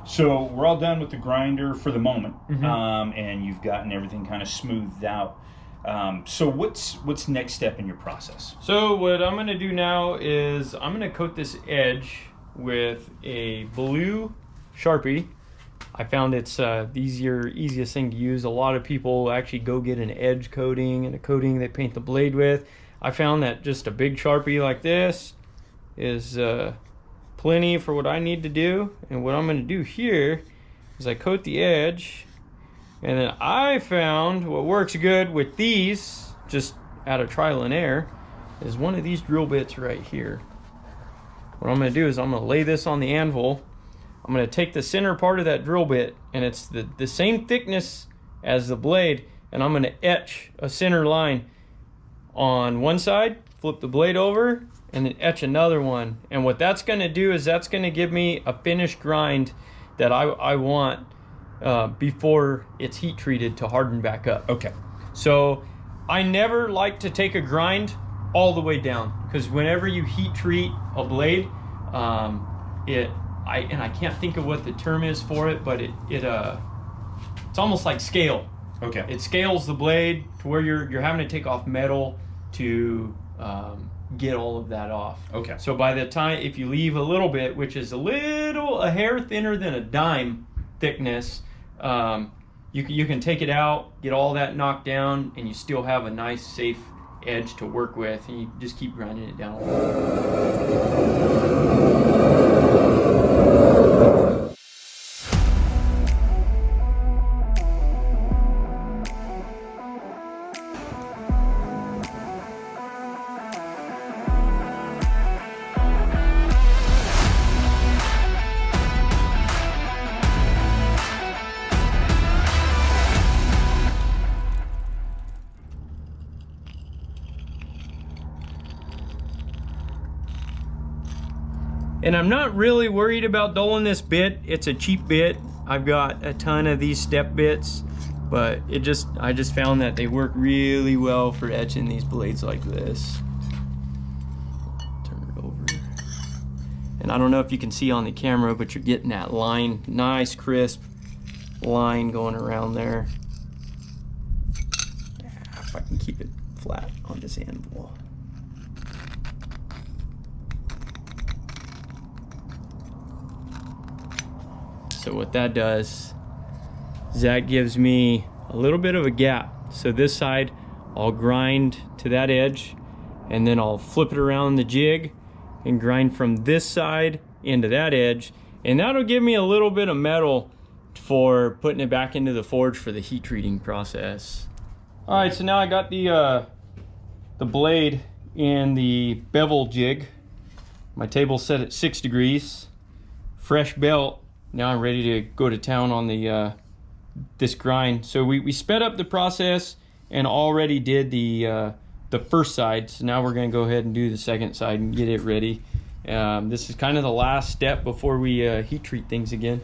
So we're all done with the grinder for the moment, Mm-hmm. and you've gotten everything kind of smoothed out. So what's next step in your process? So what I'm going to do now is I'm going to coat this edge with a blue Sharpie. I found it's the easiest thing to use. A lot of people actually go get an edge coating and a coating they paint the blade with. I found that just a big Sharpie like this is plenty for what I need to do. And what I'm going to do here is I coat the edge, and then I found what works good with these, just out of trial and error, is one of these drill bits right here. What I'm going to do is I'm going to lay this on the anvil. I'm going to take the center part of that drill bit, and it's the same thickness as the blade, and I'm going to etch a center line on one side, flip the blade over, and then etch another one. And what that's going to do is that's going to give me a finished grind that I want before it's heat treated to harden back up. Okay. So I never like to take a grind all the way down, because whenever you heat treat a blade, I can't think of what the term is for it, but it's almost like scale. Okay. It scales the blade to where you're having to take off metal to get all of that off. Okay. So by the time, if you leave a little bit, which is a hair thinner than a dime thickness, you can take it out, get all that knocked down, and you still have a nice safe edge to work with, and you just keep grinding it down. And I'm not really worried about dulling this bit. It's a cheap bit. I've got a ton of these step bits, but I just found that they work really well for etching these blades like this. Turn it over. And I don't know if you can see on the camera, but you're getting that line, nice crisp line going around there. If I can keep it flat on this anvil. So what that does is that gives me a little bit of a gap. So this side, I'll grind to that edge, and then I'll flip it around the jig and grind from this side into that edge. And that'll give me a little bit of metal for putting it back into the forge for the heat treating process. All right, so now I got the blade in the bevel jig. My table's set at 6 degrees, fresh belt. Now I'm ready to go to town on the this grind. So we sped up the process and already did the first side. So now we're gonna go ahead and do the second side and get it ready. This is kind of the last step before we heat treat things again.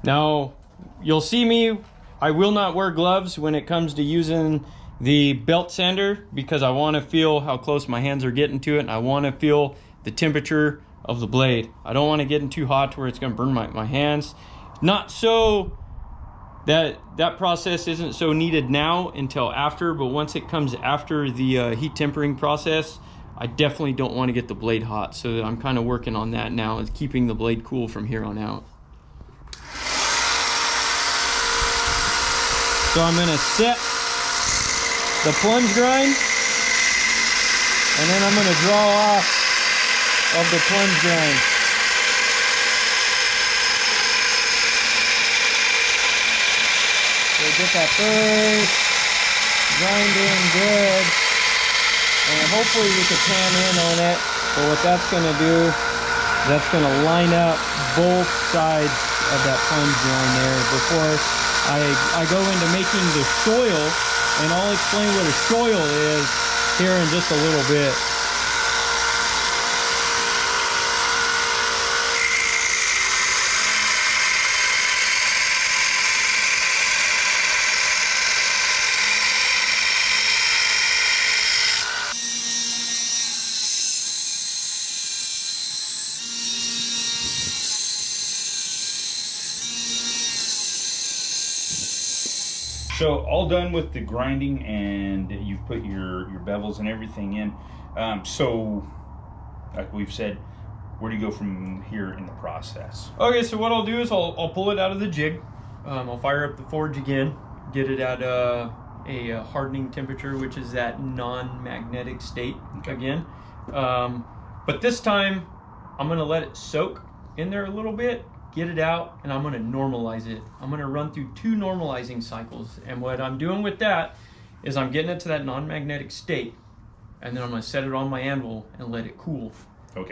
Now you'll see me, I will not wear gloves when it comes to using the belt sander, because I want to feel how close my hands are getting to it, and I want to feel the temperature of the blade. I don't want to get in too hot to where it's going to burn my hands. Not so that process isn't so needed now until after, but once it comes after the heat tempering process, I definitely don't want to get the blade hot. So I'm kind of working on that now, is keeping the blade cool from here on out. So I'm going to set the plunge grind, and then I'm going to draw off of the plunge grind. So get that first grind in good, and hopefully we can pan in on it. But what that's going to do, that's going to line up both sides of that plunge grind there before I go into making the shoil, and I'll explain what a shoil is here in just a little bit. So all done with the grinding, and you've put your bevels and everything in. So, like we've said, where do you go from here in the process? Okay, so what I'll do is I'll pull it out of the jig. I'll fire up the forge again, get it at a hardening temperature, which is that non-magnetic state again. But this time, I'm going to let it soak in there a little bit, get it out, and I'm going to normalize it. I'm going to run through 2 normalizing cycles. And what I'm doing with that is I'm getting it to that non-magnetic state, and then I'm going to set it on my anvil and let it cool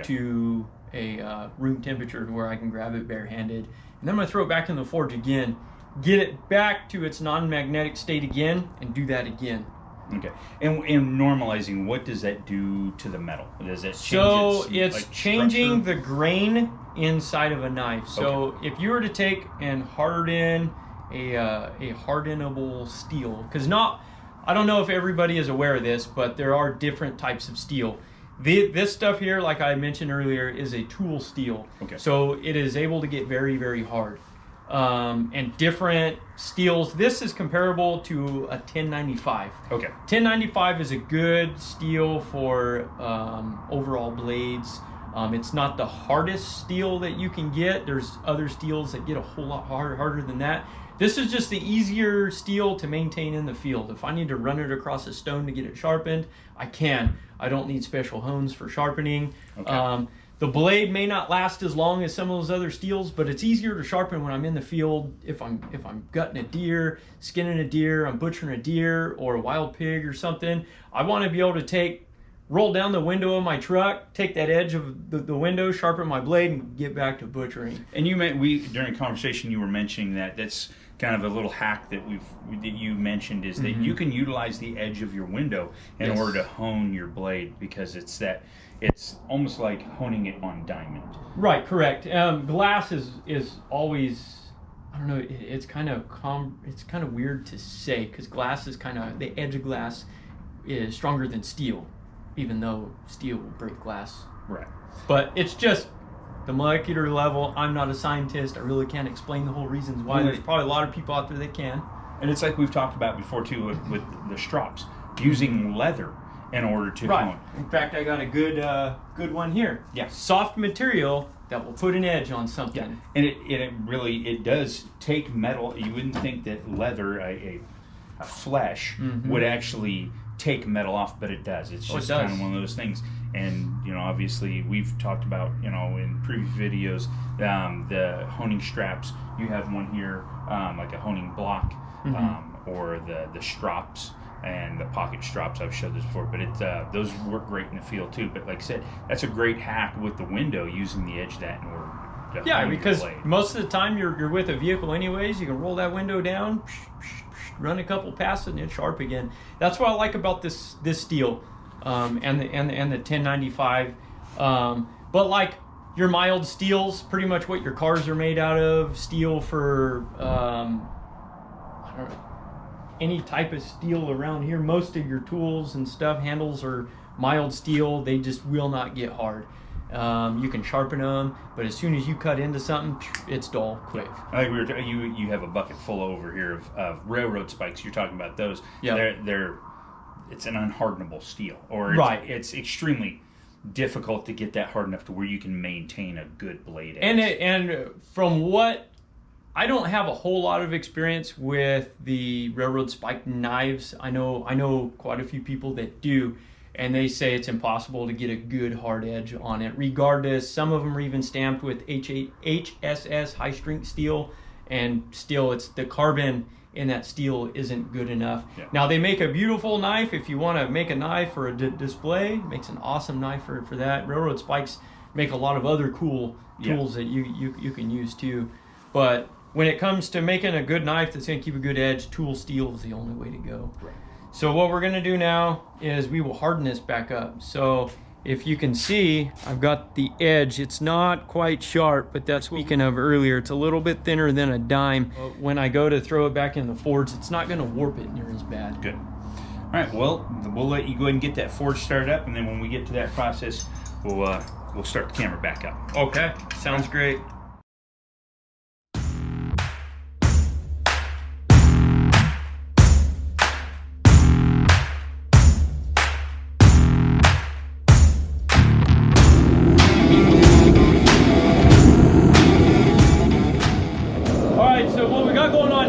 to a room temperature to where I can grab it barehanded. And then I'm going to throw it back in the forge again, get it back to its non-magnetic state again, and do that again. Okay. And normalizing, what does that do to the metal? Does it change so its, it's like, changing structure? the grain inside of a knife. So if you were to take and harden a hardenable steel, because I don't know if everybody is aware of this, but there are different types of steel. This stuff here, like I mentioned earlier, is a tool steel. Okay. So it is able to get very, very hard. And different steels. This is comparable to a 1095. Okay. 1095 is a good steel for overall blades. It's not the hardest steel that you can get. There's other steels that get a whole lot harder than that. This is just the easier steel to maintain in the field. If I need to run it across a stone to get it sharpened, I can. I don't need special hones for sharpening. Okay. The blade may not last as long as some of those other steels, but it's easier to sharpen when I'm in the field. If I'm gutting a deer, skinning a deer, I'm butchering a deer or a wild pig or something, I want to be able to roll down the window of my truck, take that edge of the window, sharpen my blade, and get back to butchering. And during conversation you were mentioning that's kind of a little hack that you mentioned, is that you can utilize the edge of your window in order to hone your blade, because it's almost like honing it on diamond. Right, correct. Glass is always, I don't know, it's kind of weird to say, because glass is the edge of glass is stronger than steel, even though steel will break glass. Right. But it's just the molecular level. I'm not a scientist. I really can't explain the whole reasons why. There's probably a lot of people out there that can. And it's like we've talked about before too with the strops, using leather in order to hone. In fact, I got a good one here. Yeah. Soft material that will put an edge on something. Yeah. And it really does take metal. You wouldn't think that leather, a flesh, would actually take metal off, but it does. It's just kind of one of those things. And obviously we've talked about in previous videos the honing straps. You have one here, like a honing block, or the strops and the pocket strops. I've showed this before, but those work great in the field too. But like I said, that's a great hack with the window, using the edge of that in order to hone because your blade. Most of the time you're with a vehicle anyways. You can roll that window down, run a couple passes, and it's sharp again. That's what I like about this steel, and the 1095. But like your mild steels, pretty much what your cars are made out of. Steel for I don't know, any type of steel around here. Most of your tools and stuff, handles, are mild steel. They just will not get hard. You can sharpen them, but as soon as you cut into something, it's dull quick. I think you have a bucket full over here of railroad spikes. You're talking about those. Yeah. It's an unhardenable steel, or it's extremely difficult to get that hard enough to where you can maintain a good blade edge. And from what, I don't have a whole lot of experience with the railroad spike knives. I know quite a few people that do, and they say it's impossible to get a good hard edge on it. Regardless, some of them are even stamped with HSS, high strength steel, and still it's the carbon in that steel isn't good enough. Yeah. Now they make a beautiful knife. If you want to make a knife for a display, makes an awesome knife for that. Railroad spikes make a lot of other cool tools that you can use too. But when it comes to making a good knife that's going to keep a good edge, tool steel is the only way to go. Right. So what we're going to do now is we will harden this back up. So if you can see, I've got the edge. It's not quite sharp, but that's what speaking of earlier. It's a little bit thinner than a dime. When I go to throw it back in the forge, it's not going to warp it near as bad. Good. All right, well, we'll let you go ahead and get that forge started up, and then when we get to that process, we'll start the camera back up. Okay, sounds great.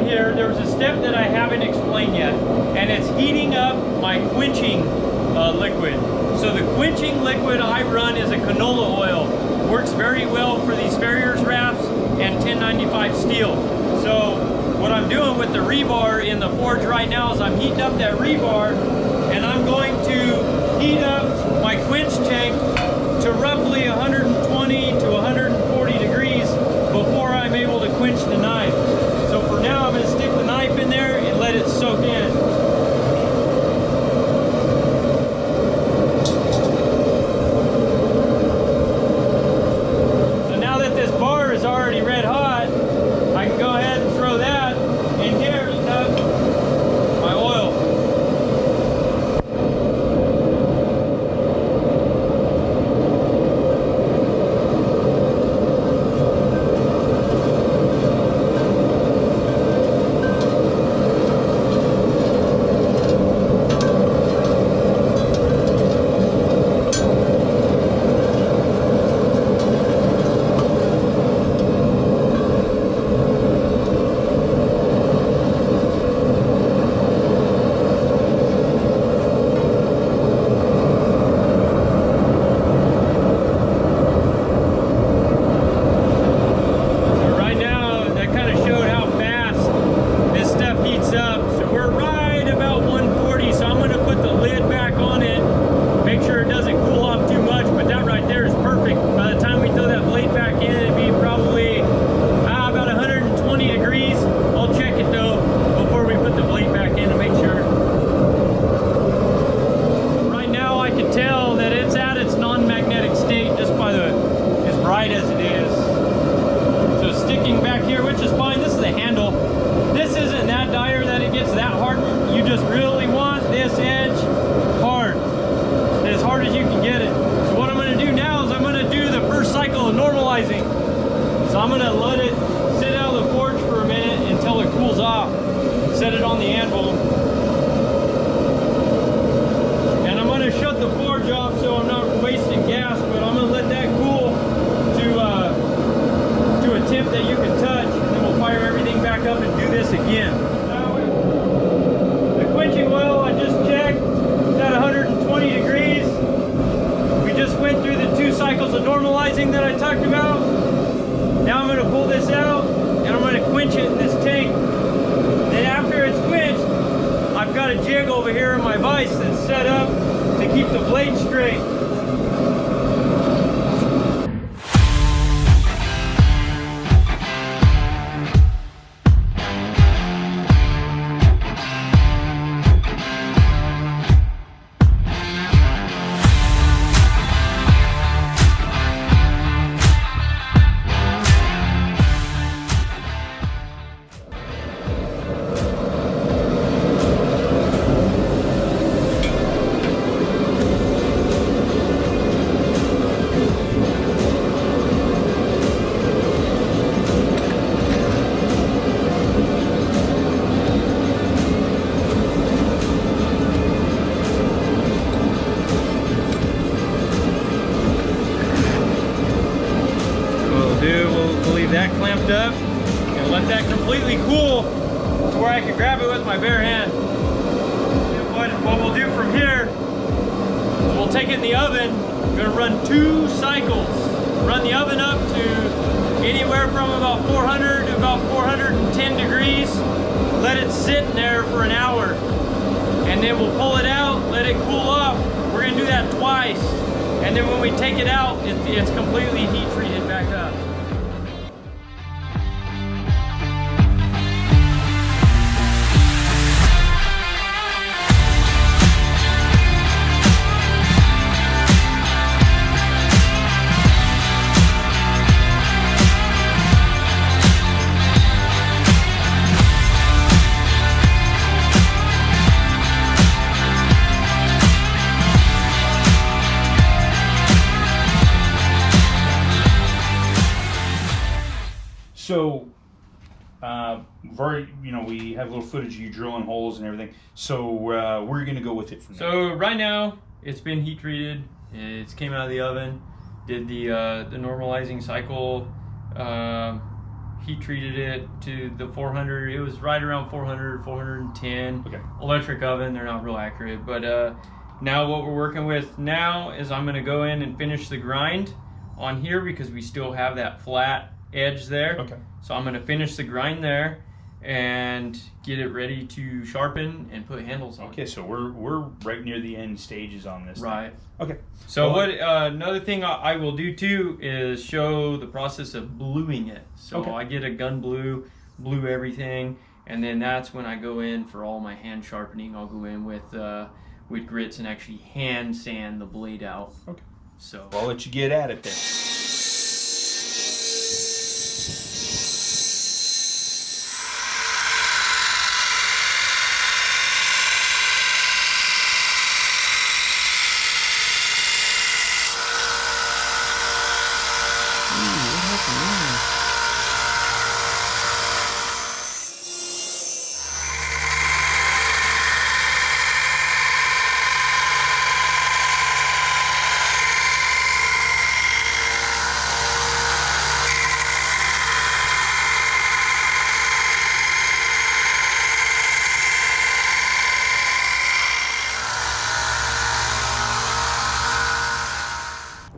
here, there's a step that I haven't explained yet, and it's heating up my quenching liquid. So the quenching liquid I run is a canola oil. Works very well for these farrier's rasps and 1095 steel. So what I'm doing with the rebar in the forge right now is I'm heating up that rebar, and I'm going to heat up my quench tank to roughly 120 to 140 degrees before I'm able to quench the knife. So for now, I'm going to stick the knife in there and let it soak in. So now that this bar is already red hot, I can go ahead and throw that in here to heat up my oil. So I'm going to let it sit out of the forge for a minute until it cools off. Set it on the anvil. And I'm going to shut the forge off so I'm not wasting gas, but I'm going to let that cool to a temp that you can touch, and then we'll fire everything back up and do this again. Now, the quenching oil I just checked is at 120 degrees. We just went through the 2 cycles of normalizing that I talked about. Now I'm going to pull this out and I'm going to quench it in this tank. Then after it's quenched, I've got a jig over here in my vise that's set up to keep the blade straight. That clamped up and let that completely cool to where I can grab it with my bare hand. And what we'll do from here is we'll take it in the oven. I'm going to run 2 cycles. Run the oven up to anywhere from about 400 to about 410 degrees. Let it sit in there for an hour. And then we'll pull it out, let it cool off. We're going to do that twice. And then when we take it out, it's completely heat treated back up. So, we have a little footage of you drilling holes and everything. So, we're going to go with it from there. So, right now, it's been heat treated. It came out of the oven. Did the normalizing cycle heat treated it to the 400. It was right around 400, 410. Okay. Electric oven, they're not real accurate. But now what we're working with now is I'm gonna go in and finish the grind on here because we still have that flat edge there. Okay. So I'm gonna finish the grind there and get it ready to sharpen and put handles on. Okay, so we're right near the end stages on this. Right. Thing. Okay. So what another thing I will do too is show the process of bluing it. So I get a gun blue everything, and then that's when I go in for all my hand sharpening. I'll go in with grits and actually hand sand the blade out. Okay. So I'll let you get at it then.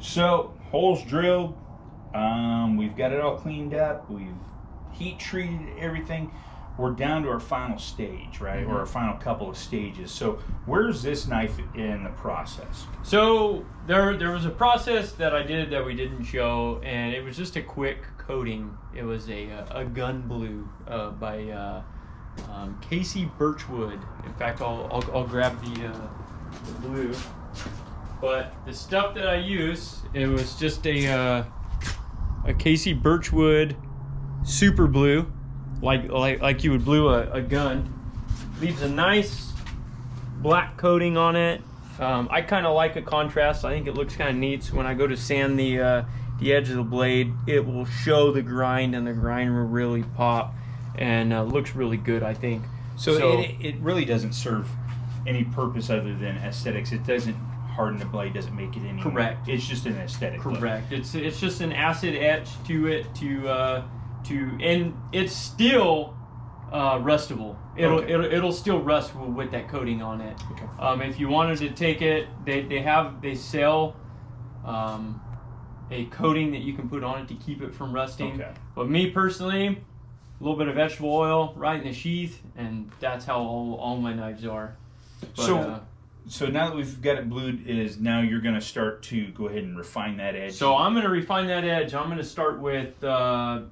So, holes drilled, we've got it all cleaned up, we've heat treated everything. We're down to our final stage, right? Or our final couple of stages. So, where's this knife in the process? So, there was a process that I did that we didn't show, and it was just a quick coating. It was a gun blue by Casey Birchwood. In fact, I'll grab the blue. But the stuff that I use, it was just a Casey Birchwood super blue, like you would blue a gun. Leaves a nice black coating on it. I kind of like a contrast. I think it looks kind of neat. So when I go to sand the edge of the blade, it will show the grind, and the grind will really pop, and looks really good, I think. So it really doesn't serve any purpose other than aesthetics. It doesn't harden the blade, doesn't make it any. Correct. It's just an aesthetic. Correct. Look. It's just an acid etch to it and it's still rustable. It'll still rust with that coating on it. Okay. If you wanted to take it, they sell a coating that you can put on it to keep it from rusting. Okay. But me personally, a little bit of vegetable oil right in the sheath, and that's how all my knives are. But, so now that we've got it blued, now you're going to start to go ahead and refine that edge. So I'm going to refine that edge. I'm going to start with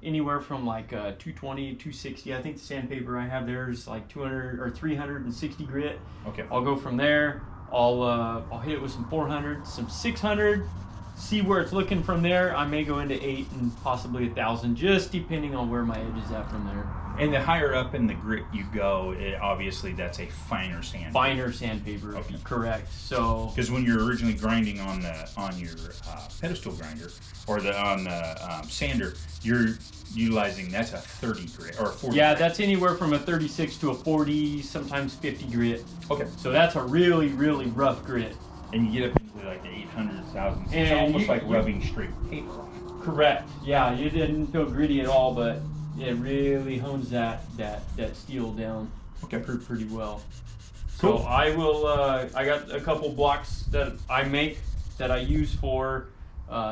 anywhere from like 220, 260. I think the sandpaper I have there is like 200 or 360 grit. Okay. I'll go from there. I'll hit it with some 400, some 600. See where it's looking from there. I may go into 8 and possibly 1,000, just depending on where my edge is at from there. And the higher up in the grit you go, obviously that's a finer sandpaper. Finer sandpaper, okay. Correct. So because when you're originally grinding on your pedestal grinder or on the sander, you're utilizing that's a 30 grit or 40. Yeah, grit. that's anywhere from a 36 to a 40, sometimes 50 grit. Okay. So that's a really, really rough grit. And you get up into like the 800,000. It's almost like rubbing straight paper. Correct. Yeah, it didn't feel gritty at all, but it really hones that steel down. Okay. Pretty well. Cool. So I will. I got a couple blocks that I make that I use for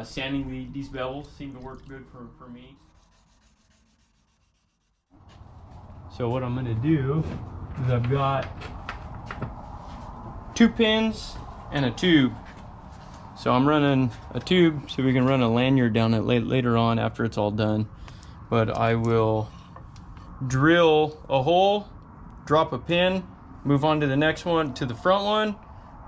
sanding these bevels. Seem to work good for me. So what I'm gonna do is I've got 2 pins and a tube. So I'm running a tube so we can run a lanyard down it later on after it's all done. But I will drill a hole, drop a pin, move on to the next one, to the front one,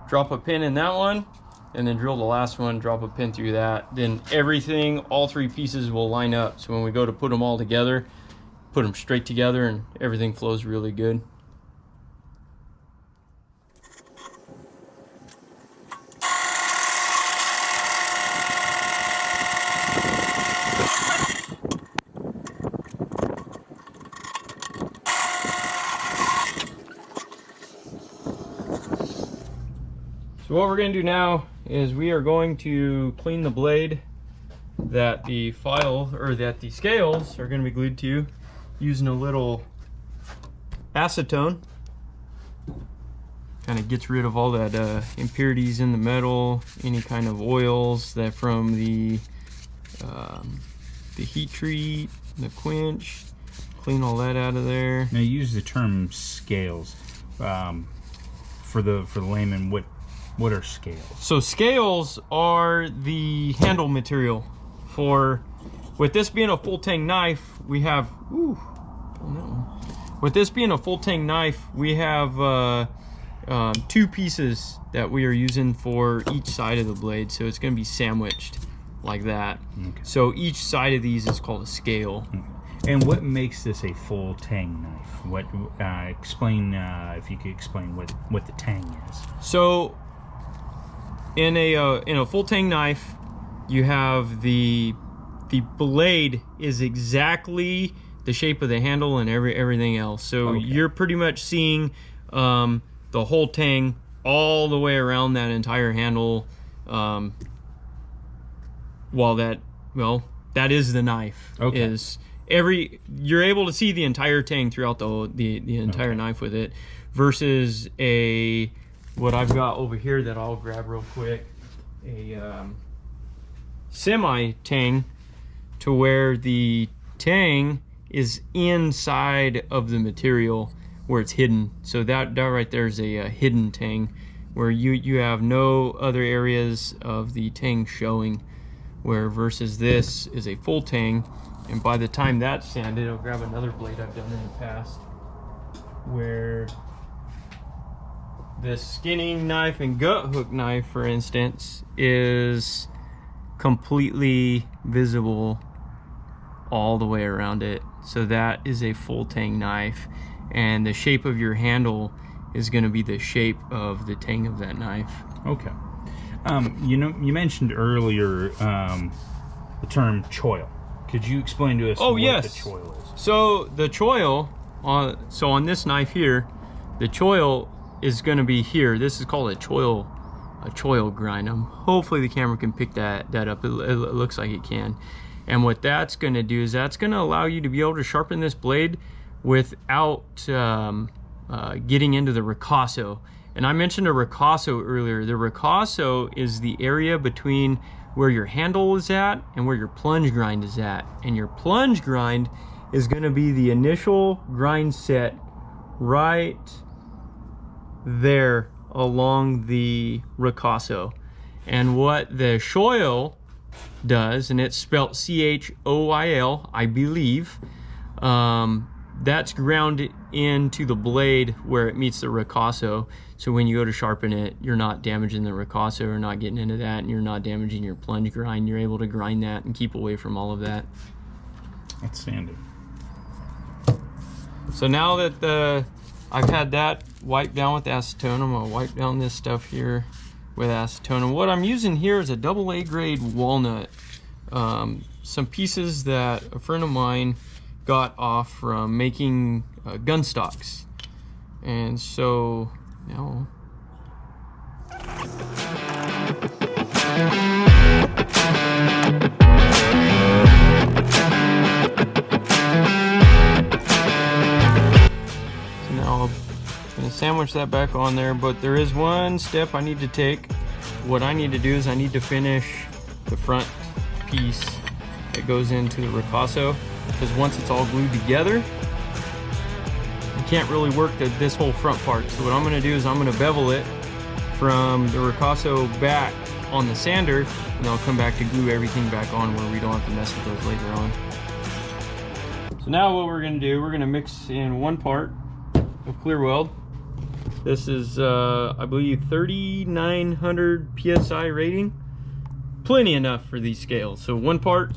drop a pin in that one, and then drill the last one, drop a pin through that. Then everything, all 3 pieces will line up. So when we go to put them all together, put them straight together and everything flows really good. So what we're going to do now is we are going to clean the blade that the file, or that the scales are going to be glued to using a little acetone. Kind of gets rid of all that impurities in the metal, any kind of oils that from the heat treat, the quench, clean all that out of there. Now, you use the term scales. For the layman, what are scales? So scales are the handle material for, with this being a full tang knife, we have, with this being a full tang knife, we have two pieces that we are using for each side of the blade, so it's going to be sandwiched like that. Okay. So each side of these is called a scale. Okay. And what makes this a full tang knife? What explain if you could explain what the tang is. So in a full tang knife, you have the blade is exactly the shape of the handle and everything else. So okay. You're pretty much seeing the whole tang all the way around that entire handle. While that is the knife. Okay. You're able to see the entire tang throughout the entire okay. knife with it, versus what I've got over here that I'll grab real quick, a semi tang, to where the tang is inside of the material where it's hidden. So that right there is a hidden tang, where you have no other areas of the tang showing, where versus this is a full tang. And by the time that's sanded, I'll grab another blade I've done in the past, where the skinning knife and gut hook knife, for instance, is completely visible all the way around it. So that is a full tang knife, and the shape of your handle is going to be the shape of the tang of that knife. Okay. You mentioned earlier the term choil. Could you explain to us what the choil is? So the choil, on this knife here, the choil is going to be here. This is called a choil grind. Hopefully the camera can pick that up. It looks like it can. And what that's going to do is that's going to allow you to be able to sharpen this blade without getting into the ricasso. And I mentioned a ricasso earlier. The ricasso is the area between where your handle is at and where your plunge grind is at. And your plunge grind is going to be the initial grind set right there along the ricasso. And what the choil does, and it's spelt C-H-O-I-L, I believe, that's ground into the blade where it meets the ricasso. So when you go to sharpen it, you're not damaging the ricasso or not getting into that, and you're not damaging your plunge grind. You're able to grind that and keep away from all of that. Outstanding. So now that I've had that wiped down with acetone, I'm gonna wipe down this stuff here with acetone. And what I'm using here is a AA grade walnut. Some pieces that a friend of mine got off from making gun stocks. And so now I'm gonna sandwich that back on there, but there is one step I need to take. What I need to do is I need to finish the front piece that goes into the ricasso, because once it's all glued together, you can't really work this whole front part. So what I'm going to do is I'm going to bevel it from the ricasso back on the sander, and I'll come back to glue everything back on where we don't have to mess with those later on. So now what we're going to do, we're going to mix in 1 part of clear weld. This is I believe 3,900 psi rating. Plenty enough for these scales. So 1 part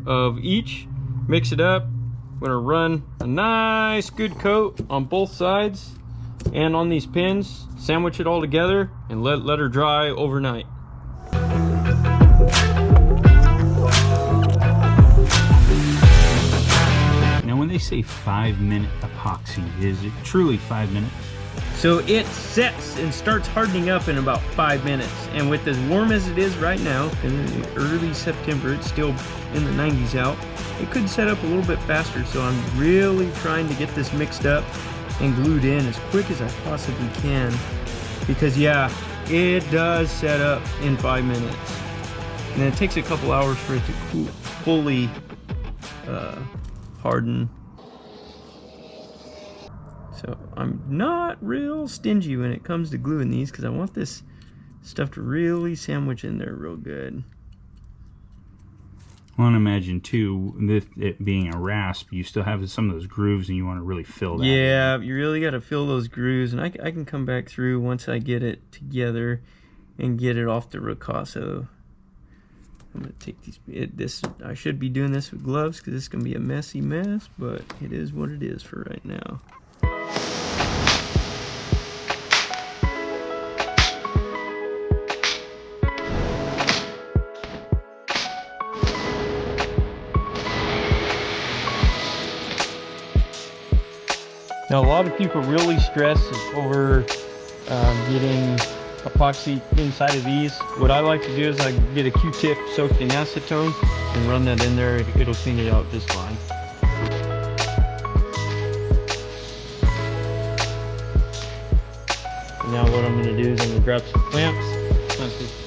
of each, mix it up. I'm gonna run a nice good coat on both sides and on these pins, sandwich it all together, and let her dry overnight. Now when they say 5-minute epoxy, is it truly 5 minutes? So it sets and starts hardening up in about 5 minutes. And with as warm as it is right now, in early September, it's still in the 90s out, it could set up a little bit faster. So I'm really trying to get this mixed up and glued in as quick as I possibly can. Because yeah, it does set up in 5 minutes. And then it takes a couple hours for it to fully harden. So I'm not real stingy when it comes to gluing these because I want this stuff to really sandwich in there real good. I want to imagine too, with it being a rasp, you still have some of those grooves and you want to really fill that. Yeah, you really got to fill those grooves, and I can come back through once I get it together and get it off the ricasso. I'm gonna take these. I should be doing this with gloves because this is gonna be a messy mess, but it is what it is for right now. Now, a lot of people really stress over getting epoxy inside of these. What I like to do is I get a Q-tip soaked in acetone and run that in there. It'll clean it out just fine. And now what I'm going to do is I'm going to grab some clamps. Clamp this.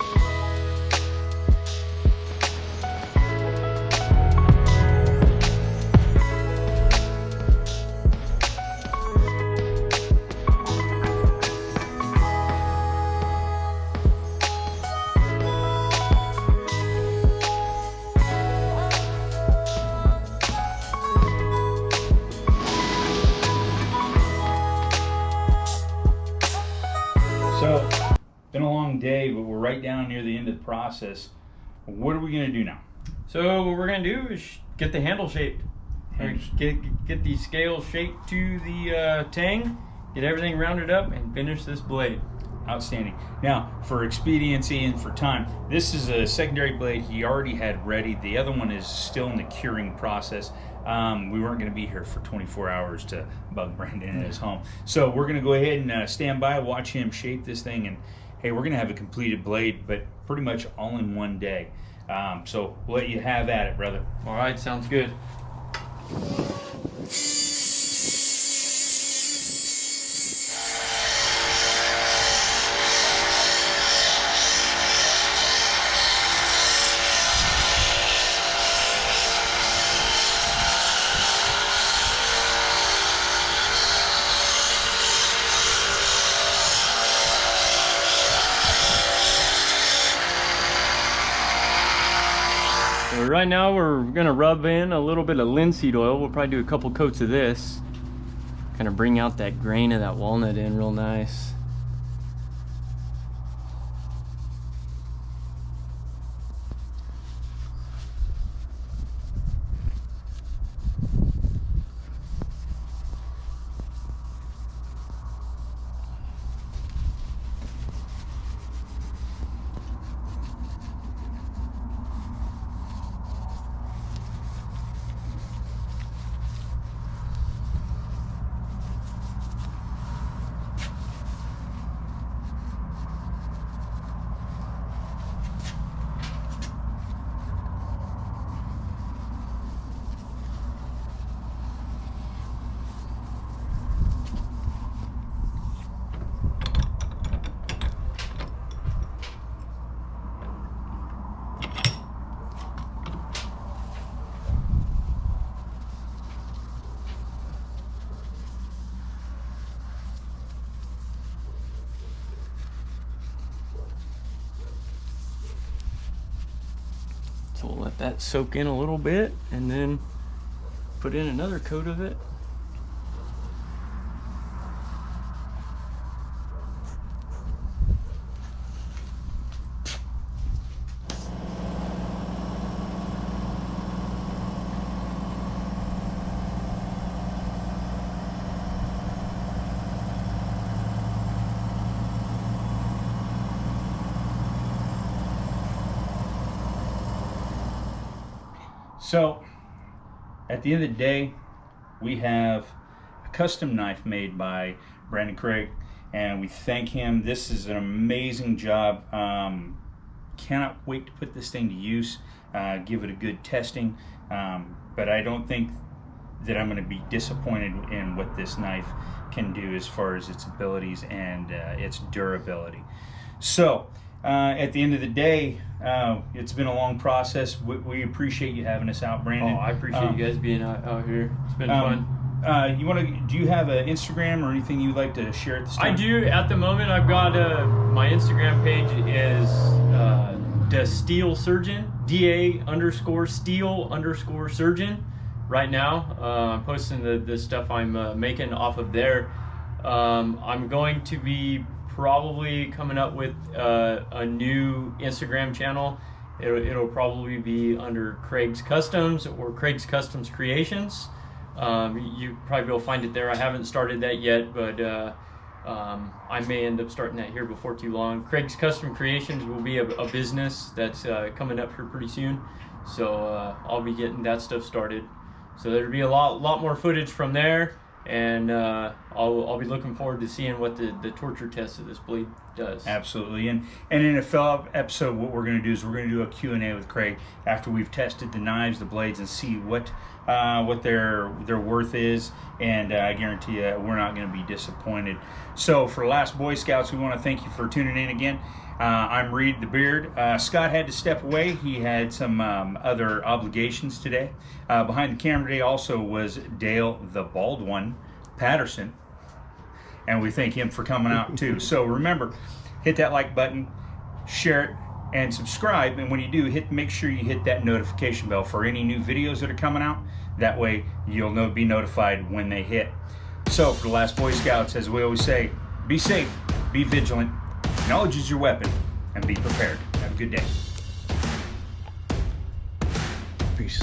So, been a long day, but we're right down near the end of the process. What are we going to do now? So what we're going to do is get the handle shaped. Get the scale shaped to the tang, get everything rounded up, and finish this blade. Outstanding. Now, for expediency and for time, this is a secondary blade he already had ready. The other one is still in the curing process. We weren't going to be here for 24 hours to bug Brandon in his home. So we're going to go ahead and stand by, watch him shape this thing, and hey, we're going to have a completed blade, but pretty much all in one day. So we'll let you have at it, brother. All right, sounds good. Right now we're gonna rub in a little bit of linseed oil. We'll probably do a couple coats of this. Kind of bring out that grain of that walnut in real nice. So we'll let that soak in a little bit and then put in another coat of it. So, at the end of the day, we have a custom knife made by Brandon Craig, and we thank him. This is an amazing job. Cannot wait to put this thing to use, give it a good testing, but I don't think that I'm going to be disappointed in what this knife can do as far as its abilities and its durability. So at the end of the day, it's been a long process. We appreciate you having us out, Brandon. Oh, I appreciate you guys being out here. It's been fun. Do you have an Instagram or anything you'd like to share at this time? I do. At the moment, I've got my Instagram page is the Steel Surgeon, DA_Steel_Surgeon. Right now, I'm posting the stuff I'm making off of there. I'm going to be probably coming up with a new Instagram channel. It'll probably be under Craig's Customs or Craig's Customs Creations. You probably will find it there. I haven't started that yet, but I may end up starting that here before too long. Craig's Custom Creations will be a business that's coming up here pretty soon, so I'll be getting that stuff started. So there'll be a lot more footage from there, and I'll be looking forward to seeing what the torture test of this blade does. Absolutely, and in a follow-up episode, what we're going to do is we're going to do a Q&A with Craig after we've tested the knives, the blades, and see what their worth is, and I guarantee you we're not going to be disappointed. So for Last Boy Scouts, we want to thank you for tuning in again. I'm Reed the Beard. Scott had to step away. He had some other obligations today. Behind the camera today also was Dale the Bald One Patterson, and we thank him for coming out too. So remember, hit that like button, share it, and subscribe. And when you do, make sure you hit that notification bell for any new videos that are coming out. That way you'll be notified when they hit. So for the Last Boy Scouts, as we always say, be safe, be vigilant, knowledge is your weapon, and be prepared. Have a good day. Peace.